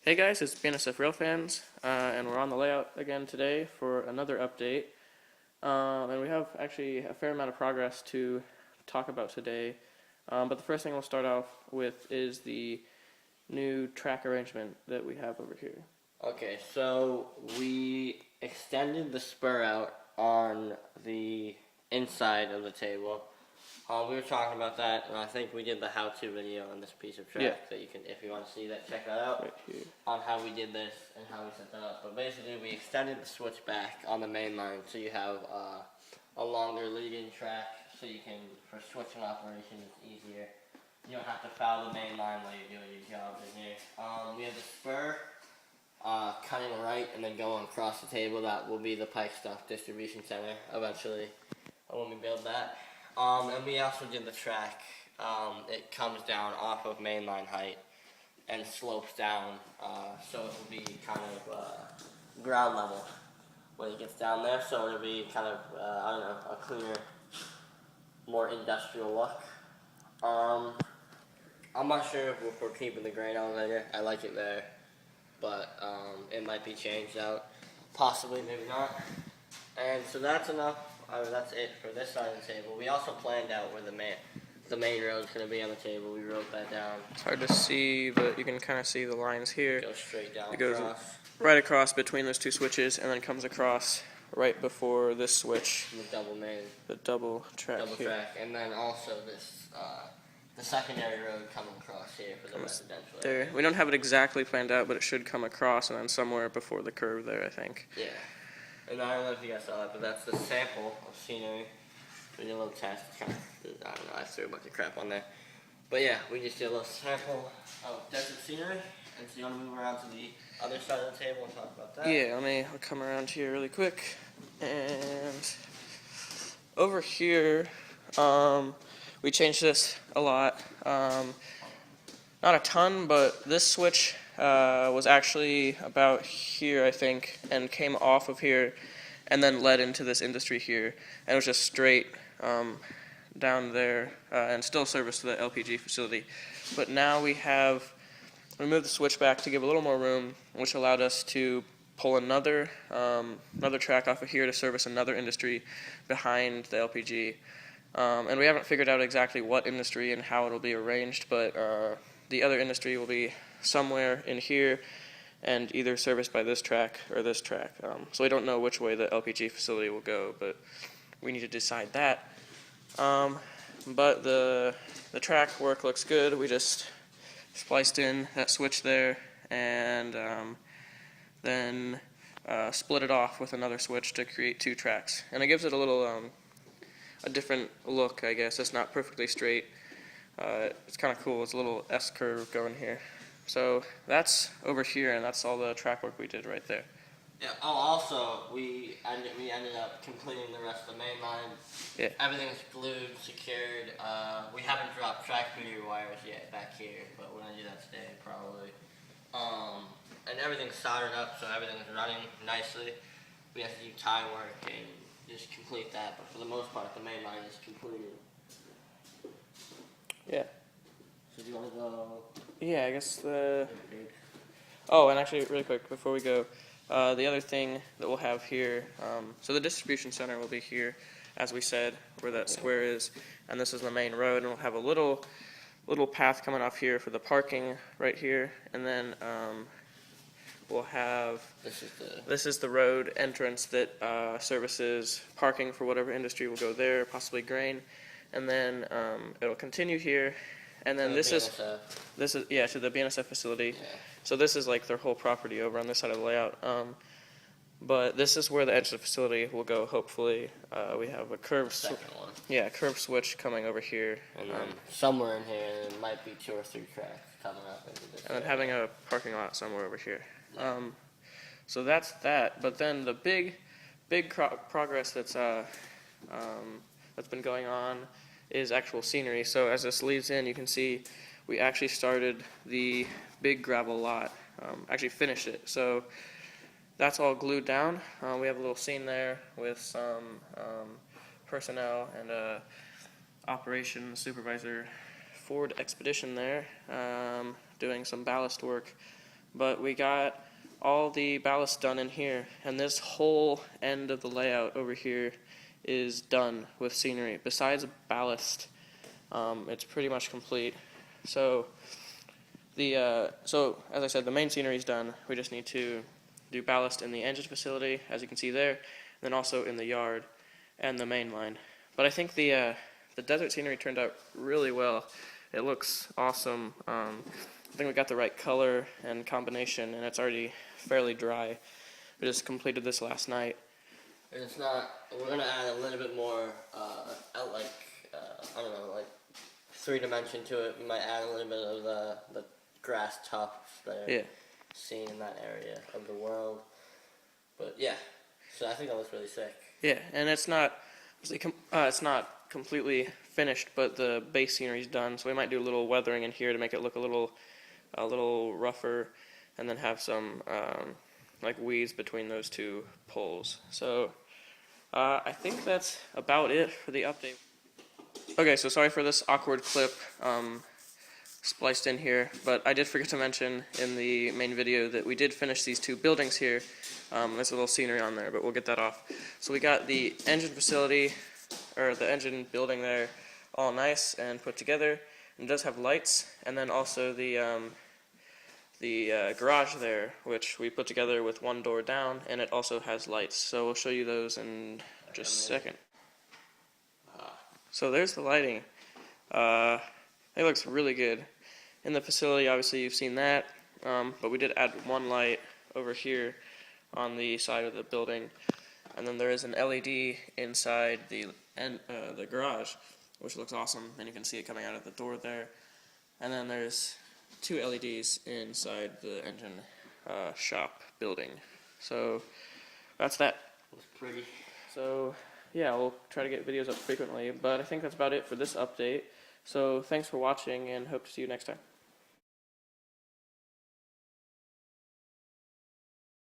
Hey guys, it's BNSF Rail Fans, and we're on the layout again today for another update. And we have actually a fair amount of progress to talk about today. But the first thing we'll start off with is the new track arrangement that we have over here. Okay, so we extended the spur out on the inside of the table. We were talking about that, and I think we did the how-to video on this piece of track that you can, if you want to see that, check that out Right here. on how we did this and how we set that up. But basically, we extended the switch back on the main line, so you have a longer lead-in track, so you can, for switching operation, it's easier. You don't have to foul the main line while you're doing your job in here. We have the spur cutting right and then going across the table. That will be the Pike Stuff Distribution Center eventually when we build that. And we also did the track. It comes down off of mainline height and slopes down, so it will be kind of ground level when it gets down there. So it'll be kind of I don't know, a cleaner, more industrial look. I'm not sure if we're keeping the grain elevator. I like it there, but it might be changed out, possibly, maybe not. And so that's enough. That's it for this side of the table. We also planned out where the main road is going to be on the table. We wrote that down. It's hard to see, but you can kind of see the lines here. Go straight down. It goes right across between those two switches, and then comes across right before this switch. The double main. The double track Double here. track, and then also this the secondary road coming across here for the residential area. There. We don't have it exactly planned out, but it should come across and then somewhere before the curve there, I think. Yeah. And I don't know if you guys saw that, but that's the sample of scenery. We did a little test. I don't know, I threw a bunch of crap on there. But yeah, we just did a little sample of desert scenery. And so you want to move around to the other side of the table and talk about that? Yeah, I'll come around here really quick. And over here, we changed this a lot. Not a ton, but this switch was actually about here, I think, and came off of here and then led into this industry here. And it was just straight down there and still serviced the LPG facility. But now we moved the switch back to give a little more room, which allowed us to pull another track off of here to service another industry behind the LPG. And we haven't figured out exactly what industry and how it'll be arranged, but the other industry will be somewhere in here and either serviced by this track or this track. So we don't know which way the LPG facility will go, but we need to decide that. But the track work looks good. We just spliced in that switch there and then split it off with another switch to create two tracks. And it gives it a little a different look, I guess. It's not perfectly straight. It's kind of cool. It's a little S-curve going here. So that's over here, and that's all the track work we did right there. Yeah. Oh, also, we ended up completing the rest of the main line. Yeah. Everything's glued, secured. We haven't dropped track meter wires yet back here, but we're gonna do that today probably. And everything's soldered up, so everything's running nicely. We have to do tie work and just complete that, but for the most part, the main line is completed. Yeah. So do you want to go? Yeah, I guess Oh, and actually, really quick, before we go, the other thing that we'll have here, so the distribution center will be here, as we said, where that square is, and this is the main road, and we'll have a little path coming off here for the parking right here, and then we'll have this is the road entrance that services parking for whatever industry will go there, possibly grain, and then it'll continue here, and then this is to the BNSF facility. Yeah. So this is like their whole property over on this side of the layout. But this is where the edge of the facility will go. Hopefully, we have a curved switch coming over here, and then somewhere in here there might be 2 or 3 tracks coming up into this. and then having a parking lot somewhere over here. So that's that. But then the big progress that's been going on is actual scenery. So as this leads in, you can see we actually started the big gravel lot, actually finished it. So that's all glued down. We have a little scene there with some personnel and operations supervisor Ford Expedition there doing some ballast work but we got all the ballast done in here, and this whole end of the layout over here is done with scenery. Besides ballast, it's pretty much complete. So so as I said, the main scenery is done. We just need to do ballast in the engine facility, as you can see there, and then also in the yard and the main line. But I think the desert scenery turned out really well. It looks awesome. I think we got the right color and combination, and it's already fairly dry. We just completed this last night. And it's not. We're gonna add a little bit more, I don't know, like 3-dimension to it. We might add a little bit of the grass tufts that are seen in that area of the world. But yeah, so I think that looks really sick. Yeah, and it's not completely finished, but the base scenery is done. So we might do a little weathering in here to make it look a little rougher, and then have some like weeds between those two poles. So I think that's about it for the update. Okay, so sorry for this awkward clip spliced in here, but I did forget to mention in the main video that we did finish these two buildings here. There's a little scenery on there, but we'll get that off. So we got the engine facility, or the engine building there, all nice and put together. And it does have lights, and then also the garage there, which we put together with one door down, and it also has lights. So we'll show you those in just a second. So there's the lighting. It looks really good. In the facility, obviously you've seen that, but we did add one light over here on the side of the building, and then there is an LED inside the garage, which looks awesome, and you can see it coming out of the door there. And then there's two LEDs inside the engine shop building. So that's that. Looks pretty. So yeah, we'll try to get videos up frequently, but I think that's about it for this update. So thanks for watching, and hope to see you next time.